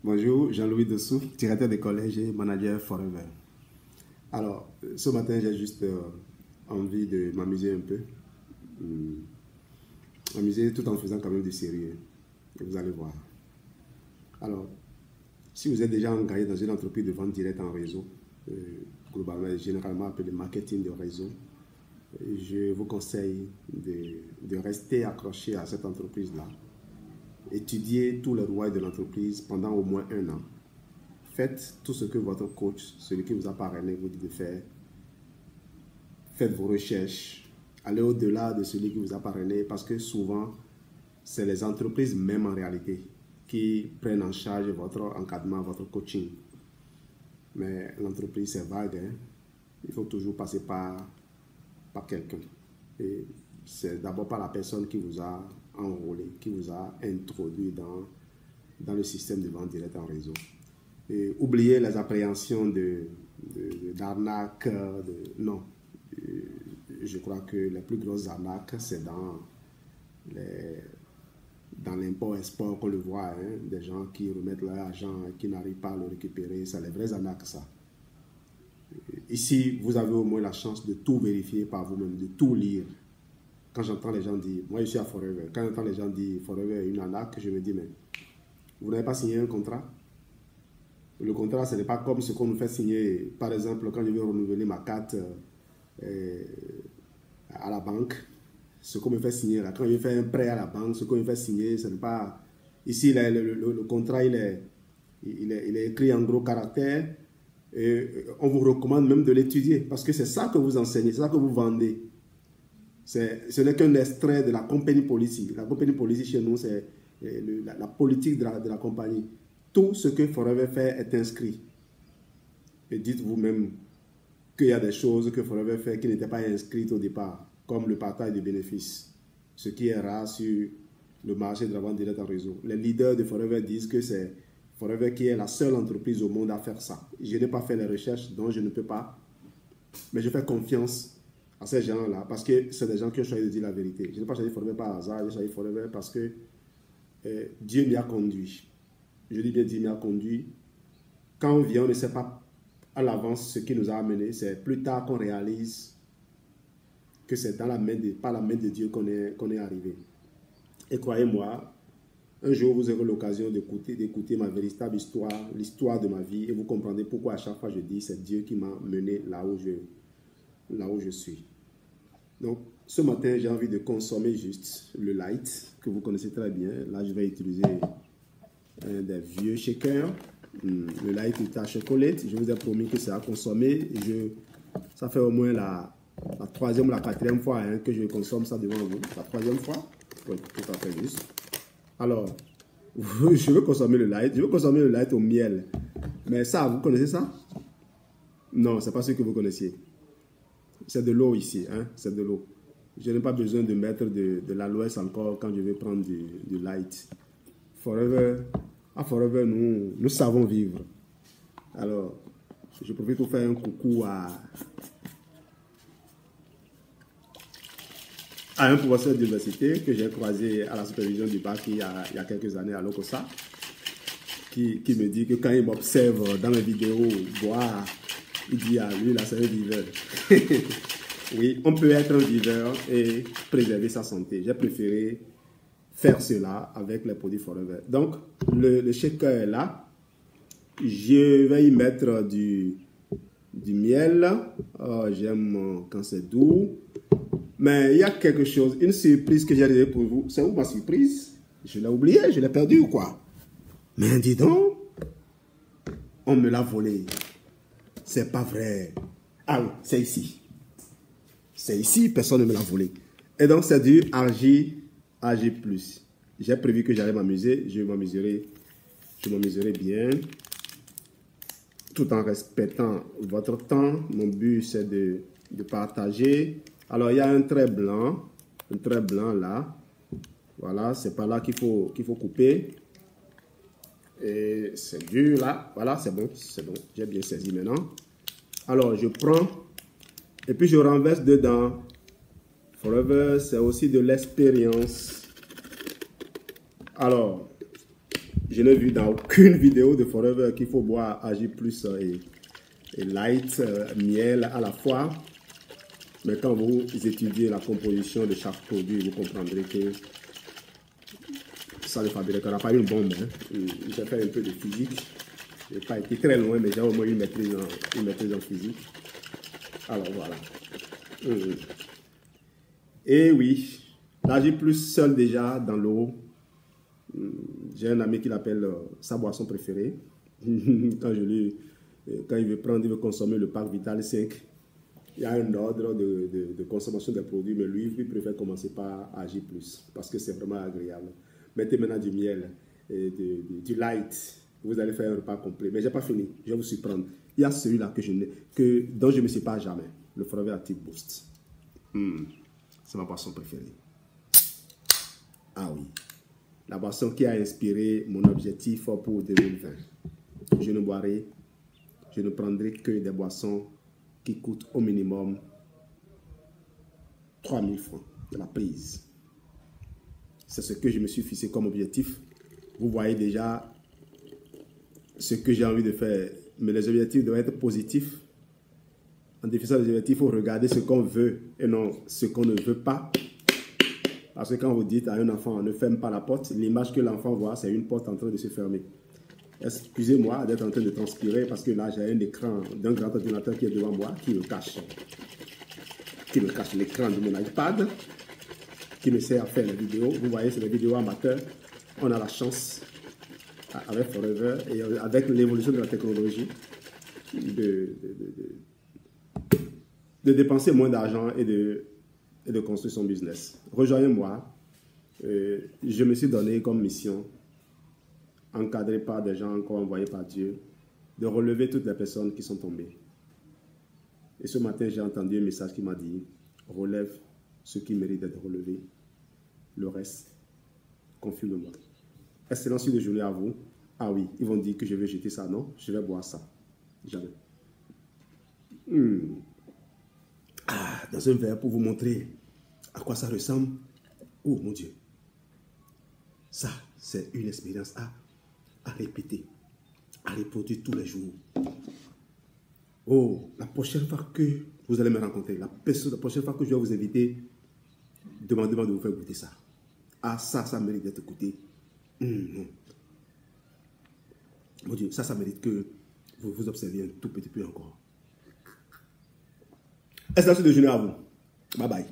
Bonjour, Jean-Louis Dessous, directeur des collèges et manager Forever. Alors, ce matin, j'ai juste envie de m'amuser un peu. M'amuser tout en faisant quand même du sérieux. Et vous allez voir. Alors, si vous êtes déjà engagé dans une entreprise de vente directe en réseau, globalement, généralement appelé marketing de réseau, je vous conseille de rester accroché à cette entreprise-là. Étudiez tous les rouages de l'entreprise pendant au moins 1 an. Faites tout ce que votre coach, celui qui vous a parrainé, vous dit de faire. Faites vos recherches. Allez au-delà de celui qui vous a parrainé parce que souvent, c'est les entreprises même en réalité qui prennent en charge votre encadrement, votre coaching. Mais l'entreprise, c'est vague. Hein? Il faut toujours passer par quelqu'un. Et c'est d'abord par la personne qui vous a enrôlé, qui vous a introduit dans le système de vente directe en réseau. Et oubliez les appréhensions d'arnaque. Non. Je crois que les plus grosses arnaques, c'est dans l'import-export qu'on le voit. Hein, des gens qui remettent leur argent et qui n'arrivent pas à le récupérer. C'est les vraies arnaques, ça. Ici, vous avez au moins la chance de tout vérifier par vous-même, de tout lire. Quand j'entends les gens dire, moi je suis à Forever, quand j'entends les gens dire Forever est une arnaque, je me dis, mais vous n'avez pas signé un contrat? Le contrat, ce n'est pas comme ce qu'on nous fait signer. Par exemple, quand je veux renouveler ma carte à la banque, ce qu'on me fait signer là, quand je fais un prêt à la banque, ce qu'on me fait signer, ce n'est pas... Ici, le contrat, il est écrit en gros caractères. Et on vous recommande même de l'étudier parce que c'est ça que vous enseignez, c'est ça que vous vendez. Ce n'est qu'un extrait de la company policy. La company policy chez nous, c'est la politique de la compagnie. Tout ce que Forever fait est inscrit. Et dites vous-même qu'il y a des choses que Forever fait qui n'étaient pas inscrites au départ, comme le partage de bénéfices, ce qui est rare sur le marché de la vente directe en réseau. Les leaders de Forever disent que c'est Forever qui est la seule entreprise au monde à faire ça. Je n'ai pas fait les recherches, donc je ne peux pas. Mais je fais confiance à ces gens-là parce que c'est des gens qui ont choisi de dire la vérité. Je n'ai pas choisi Forever par hasard, j'ai choisi Forever parce que Dieu m'y a conduit. Je dis bien Dieu m'y a conduit. Quand on vient, on ne sait pas à l'avance ce qui nous a amenés. C'est plus tard qu'on réalise que c'est par la main de Dieu qu'on est arrivé. Et croyez-moi, un jour, vous aurez l'occasion d'écouter ma véritable histoire, l'histoire de ma vie, et vous comprendrez pourquoi à chaque fois je dis c'est Dieu qui m'a mené là où je suis. Donc, ce matin, j'ai envie de consommer juste le light, que vous connaissez très bien. Là, je vais utiliser un des vieux shakers. Le light est à chocolat. Je vous ai promis que c'est à consommer. Ça fait au moins la 3e ou la 4e fois que je consomme ça devant vous. La 3e fois. Oui, tout à fait juste. Alors, je veux consommer le light. Je veux consommer le light au miel. Mais ça, vous connaissez ça? Non, ce n'est pas ce que vous connaissiez. C'est de l'eau ici. Hein? C'est de l'eau. Je n'ai pas besoin de mettre de l'aloès encore quand je vais prendre du light. À Forever, nous savons vivre. Alors, je profite pour faire un coucou à un professeur d'université que j'ai croisé à la supervision du bac il y a quelques années à l'Okosa, qui me dit que quand il m'observe dans mes vidéos boire, il dit à lui, là c'est un viveur. Oui, on peut être un viveur et préserver sa santé. J'ai préféré faire cela avec les produits Forever. Donc, le shaker est là. Je vais y mettre du miel. Oh, j'aime quand c'est doux. Mais il y a quelque chose, une surprise que j'ai réservée pour vous. C'est où ma surprise? Je l'ai oublié, je l'ai perdu ou quoi? Mais dis donc, on me l'a volé. C'est pas vrai. Ah oui, c'est ici. C'est ici, personne ne me l'a volé. Et donc, c'est du AG+. J'ai prévu que j'allais m'amuser. Je m'amuserai bien. Tout en respectant votre temps. Mon but, c'est de partager. Alors, il y a un trait blanc là. Voilà, c'est par là qu'il faut couper. Et c'est dur là. Voilà, c'est bon. J'ai bien saisi maintenant. Alors, je prends et puis je renverse dedans. Forever, c'est aussi de l'expérience. Alors, Je n'ai vu dans aucune vidéo de Forever qu'il faut boire AG+ et Light, miel à la fois. Mais quand vous étudiez la composition de chaque produit, vous comprendrez que ça ne fabriquera pas une bombe. Hein. J'ai fait un peu de physique. Je n'ai pas été très loin, mais j'ai au moins une maîtrise en physique. Alors voilà. Et oui, l'AG+ seul déjà dans l'eau. J'ai un ami qui l'appelle sa boisson préférée. Quand il veut consommer le pack Vital 5, il y a un ordre de consommation des produits, mais lui, il préfère commencer par AG+, parce que c'est vraiment agréable. Mettez maintenant du miel, et du light, vous allez faire un repas complet. Mais je n'ai pas fini, je vais vous surprendre. Il y a celui-là dont je ne me sépare jamais, le Forever Active Boost. C'est ma boisson préférée. Ah oui, la boisson qui a inspiré mon objectif pour 2020. Je ne prendrai que des boissons qui coûtent au minimum 3000 francs de la prise. C'est ce que je me suis fixé comme objectif. Vous voyez déjà ce que j'ai envie de faire. Mais les objectifs doivent être positifs. En définissant les objectifs, il faut regarder ce qu'on veut et non ce qu'on ne veut pas. Parce que quand vous dites à un enfant, ne ferme pas la porte, l'image que l'enfant voit, c'est une porte en train de se fermer. Excusez-moi d'être en train de transpirer parce que là, j'ai un écran d'un grand ordinateur qui est devant moi, qui me cache l'écran de mon iPad, qui me sert à faire les vidéos. Vous voyez, c'est des vidéos amateurs. On a la chance, avec Forever et avec l'évolution de la technologie, de dépenser moins d'argent et de construire son business. Rejoignez-moi. Je me suis donné comme mission, encadré par des gens encore envoyés par Dieu, de relever toutes les personnes qui sont tombées. Et ce matin, j'ai entendu un message qui m'a dit, relève ce qui mérite d'être relevé. Le reste, confie le moi. Excellente suite de journée à vous. Ah oui, ils vont dire que je vais jeter ça. Non, je vais boire ça. Jamais. Dans un verre pour vous montrer à quoi ça ressemble. Oh mon Dieu. Ça, c'est une expérience à répéter, à reproduire tous les jours. Oh, la prochaine fois que vous allez me rencontrer, la prochaine fois que je vais vous inviter, demandez-moi de vous faire goûter ça. Ah, ça mérite d'être goûté. Non. Mon Dieu, ça mérite que vous vous observiez un tout petit peu encore. Excellente suite de journée à vous. Bye bye.